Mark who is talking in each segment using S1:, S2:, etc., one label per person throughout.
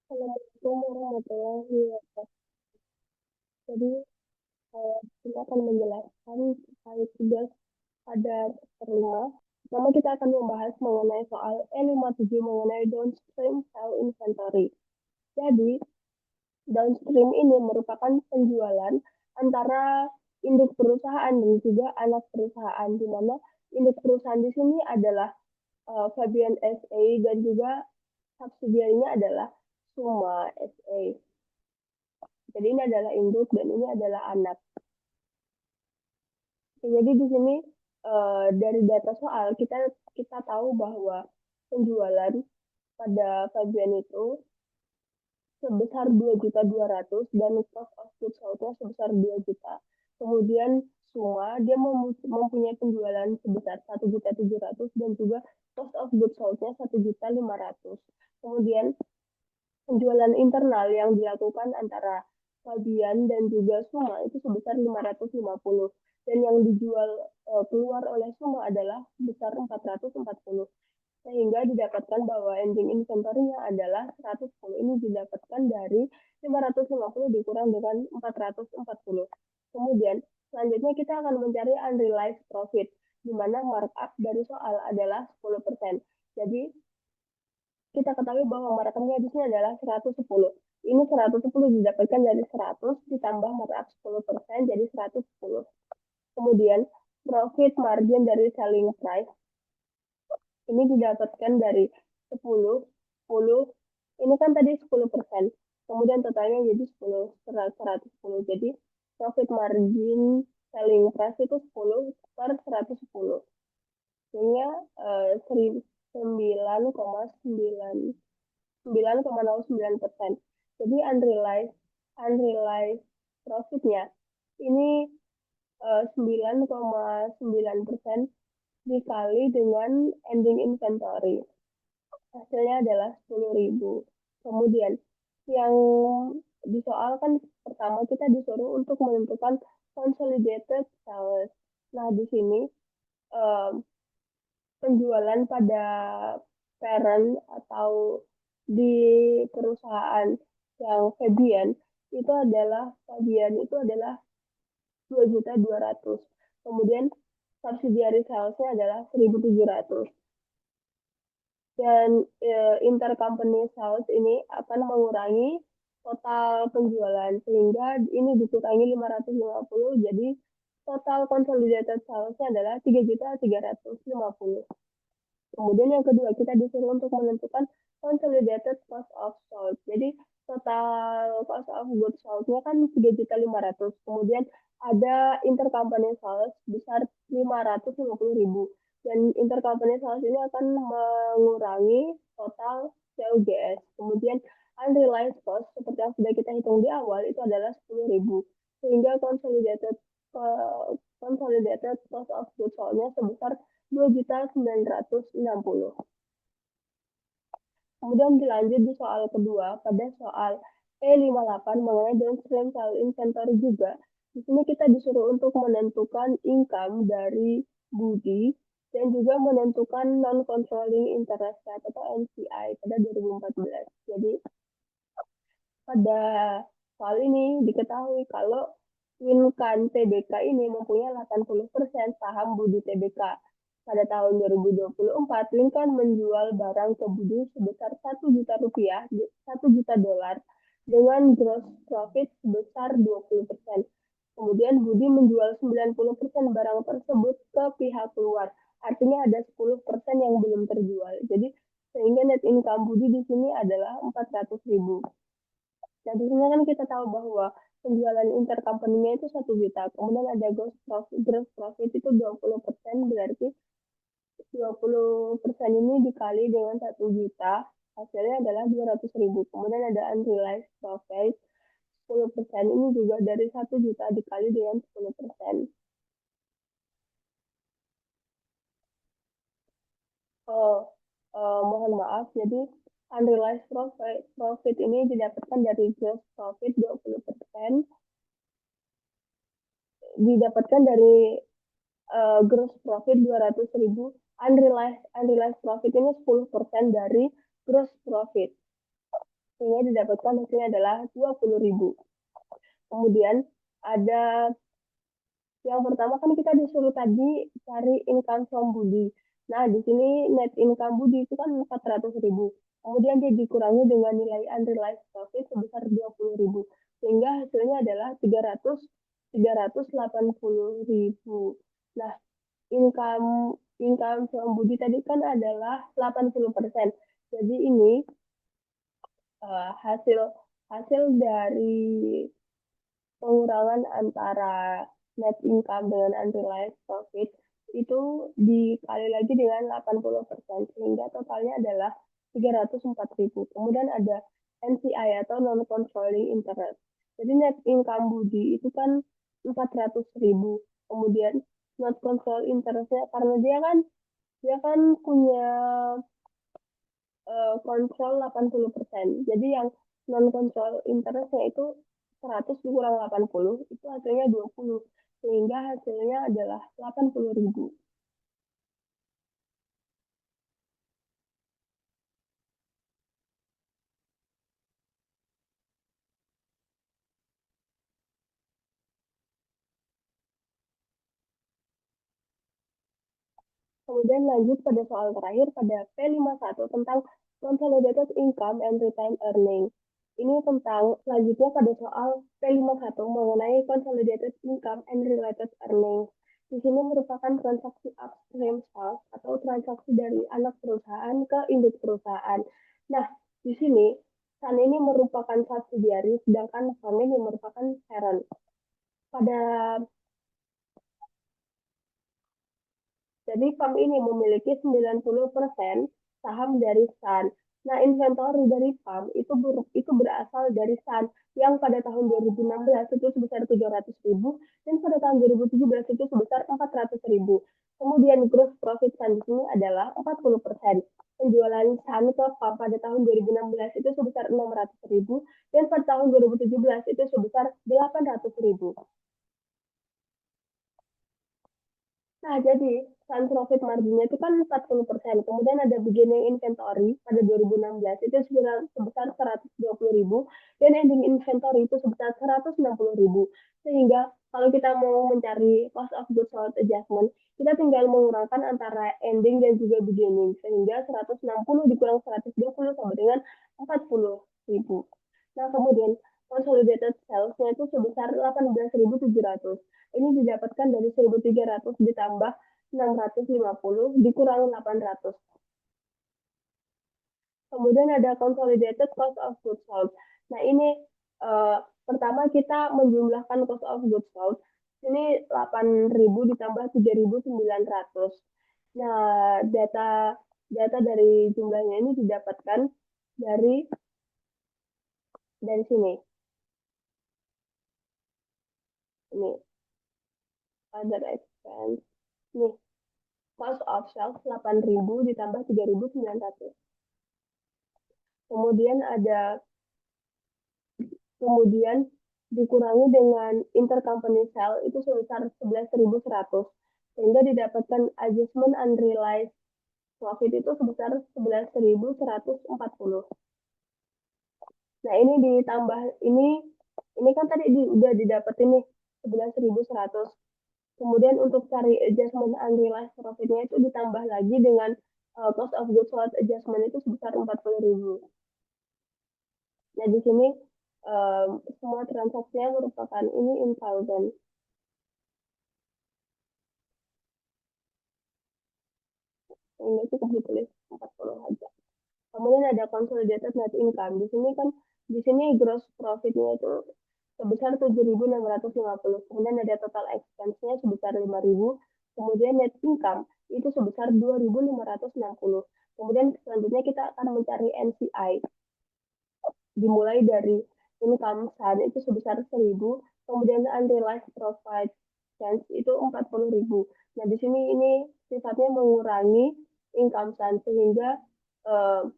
S1: Assalamualaikum warahmatullahi wabarakatuh. Jadi, kita akan menjelaskan terkait tugas pada chapter 5. Pertama, kita akan membahas mengenai soal E57 mengenai downstream cell inventory. Jadi, downstream ini merupakan penjualan antara induk perusahaan dan juga anak perusahaan, di mana induk perusahaan di sini adalah Fabian SA dan juga subsidiarinya adalah Suma SA. Jadi ini adalah induk dan ini adalah anak. Jadi di sini dari data soal kita tahu bahwa penjualan pada Fabian itu sebesar 2.200.000 dan cost of goods sold-nya sebesar 2 juta. Kemudian Suma dia mempunyai penjualan sebesar 1.700.000 dan juga cost of goods sold-nya 1.500.000. Kemudian penjualan internal yang dilakukan antara Fabian dan juga Suma itu sebesar 550 dan yang dijual keluar oleh Suma adalah sebesar 440 sehingga didapatkan bahwa ending inventory-nya adalah 110. Ini didapatkan dari 550 dikurang dengan 440. Kemudian selanjutnya kita akan mencari unrealized profit di mana markup dari soal adalah 10%. Jadi kita ketahui bahwa markupnya di sini adalah 110. Ini 110 didapatkan dari 100 ditambah markup 10% jadi 110. Kemudian profit margin dari selling price ini didapatkan dari 10, 10, ini kan tadi 10%, kemudian totalnya jadi 10, 110. Jadi profit margin selling price itu 10 per 110. Sehingga 9,9%. Jadi unrealized profitnya ini 9,9% dikali dengan ending inventory. Hasilnya adalah 10.000. Kemudian yang disoalkan pertama kita disuruh untuk menentukan consolidated sales. Nah, di sini um, penjualan pada parent atau di perusahaan yang Fabian itu adalah 2.200.000. Kemudian subsidiary salesnya adalah 1.700. Dan intercompany sales ini akan mengurangi total penjualan sehingga ini dikurangi 550 jadi total consolidated salesnya adalah 3.350. Kemudian yang kedua kita disuruh untuk menentukan consolidated cost of sold. Jadi total cost of goods sold-nya kan 3.500.000. Kemudian ada intercompany sales besar 550.000 dan intercompany sales ini akan mengurangi total COGS. Kemudian unrealized cost seperti yang sudah kita hitung di awal itu adalah 10.000 sehingga consolidated cost of goods sold-nya sebesar 2.960. Kemudian dilanjut di soal kedua, pada soal E58 mengenai downstream sale inventory juga. Di sini kita disuruh untuk menentukan income dari Budi dan juga menentukan non-controlling interest atau NCI pada 2014. Jadi pada soal ini diketahui kalau Winkan TBK ini mempunyai 80% saham Budi TBK. Pada tahun 2024, Winkan menjual barang ke Budi sebesar 1 juta rupiah, 1 juta dolar, dengan gross profit sebesar 20%. Kemudian Budi menjual 90% barang tersebut ke pihak luar. Artinya ada 10% yang belum terjual. Jadi sehingga net income Budi di sini adalah 400.000. Nah, di sini kan kita tahu bahwa penjualan intercompany-nya itu 1 juta. Kemudian ada gross profit itu 20%, berarti 20% ini dikali dengan 1 juta, hasilnya adalah 200.000. Kemudian ada unrealized profit, 10% ini juga dari 1 juta dikali dengan 10%. Oh, mohon maaf, jadi unrealized profit ini didapatkan dari gross profit 20%, didapatkan dari gross profit 200.000, unrealized profit ini 10% dari gross profit. sehingga didapatkan hasilnya adalah 20.000. Kemudian ada yang pertama kan kita disuruh tadi cari income from Budi. Nah, di sini net income Budi itu kan 400.000. Kemudian dia dikurangi dengan nilai unrealized profit sebesar 20.000. Sehingga hasilnya adalah 380.000. Nah, income income from Budi tadi kan adalah 80%. Jadi ini hasil hasil dari pengurangan antara net income dengan unrealized profit itu dikali lagi dengan 80%, sehingga totalnya adalah 304.000. Kemudian ada NCI atau non-controlling interest. Jadi net income Budi itu kan 400.000. Kemudian not control interestnya karena dia kan punya kontrol 80%. Jadi yang non kontrol interestnya itu 100 dikurang 80 itu hasilnya 20, sehingga hasilnya adalah 80.000. Kemudian lanjut pada soal terakhir pada P51 tentang consolidated income and retained earning. Ini tentang selanjutnya pada soal P51 mengenai consolidated income and related earning. Di sini merupakan transaksi upstream sales atau transaksi dari anak perusahaan ke induk perusahaan. Nah, di sini Sun ini merupakan subsidiary, sedangkan Firm ini merupakan parent. Pada Jadi Firm ini memiliki 90% saham dari Sun. Nah, inventory dari Firm itu berasal dari Sun yang pada tahun 2016 itu sebesar 700.000 dan pada tahun 2017 itu sebesar 400.000. Kemudian gross profit Sun di sini adalah 40%. Penjualan Sun ke Firm pada tahun 2016 itu sebesar 600.000 dan pada tahun 2017 itu sebesar 800.000. Nah, jadi sun profit marginnya itu kan 40%. Kemudian ada beginning inventory pada 2016 itu sebesar 120.000 dan ending inventory itu sebesar 160.000. Sehingga kalau kita mau mencari cost of goods sold adjustment, kita tinggal mengurangkan antara ending dan juga beginning. Sehingga 160 dikurang 120 sama dengan 40.000. Nah, kemudian consolidated sales-nya itu sebesar 18.700. Ini didapatkan dari 1.300 ditambah 650 dikurang 800. Kemudian ada consolidated cost of goods sold. Nah, ini pertama kita menjumlahkan cost of goods sold. Ini 8.000 ditambah 3.900. Nah, data data dari jumlahnya ini didapatkan dari sini. Ini other expense. Nih, cost of sales 8.000 ditambah 3.900. Kemudian kemudian dikurangi dengan intercompany sale itu sebesar 11.100 sehingga didapatkan adjustment unrealized profit itu sebesar 11.140. Nah, ini ditambah ini kan tadi udah didapat ini 11.100. Kemudian untuk cari adjustment unrealized profitnya itu ditambah lagi dengan cost of goods sold adjustment itu sebesar 40.000. Nah, di sini semua transaksinya merupakan ini in thousand. Ini cukup ditulis 40 aja. Kemudian ada consolidated net income. Di sini gross profitnya itu sebesar 7.650. Kemudian ada total expense-nya sebesar 5.000. Kemudian net income itu sebesar 2.560. Kemudian selanjutnya kita akan mencari NCI. Dimulai dari income Sun itu sebesar 1.000, kemudian unrealized profit chance itu 40.000. Nah, di sini ini sifatnya mengurangi income Sun sehingga uh,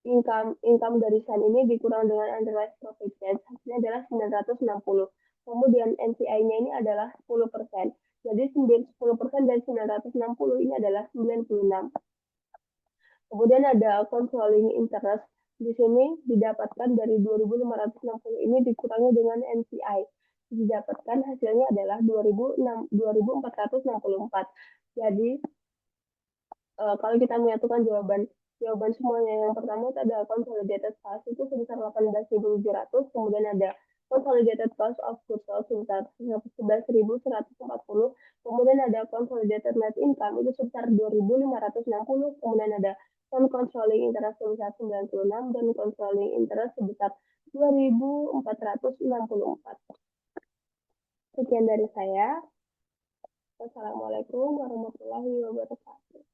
S1: income income dari Sun ini dikurang dengan unrealized profit chance hasilnya adalah 960. Kemudian NCI-nya ini adalah 10%. Jadi 10% dari 960 ini adalah 96. Kemudian ada controlling interest. Di sini didapatkan dari 2.560 ini dikurangi dengan NCI. Didapatkan hasilnya adalah 2.464. Jadi kalau kita menyatukan jawaban jawaban semuanya yang pertama itu ada consolidated cost itu sebesar 18.700, kemudian ada consolidated cost of goods sold sebesar 11.140, kemudian ada consolidated net income itu sebesar 2.560, kemudian ada non controlling interest sebesar 96 dan controlling interest sebesar 2.464. Sekian dari saya. Wassalamualaikum warahmatullahi wabarakatuh.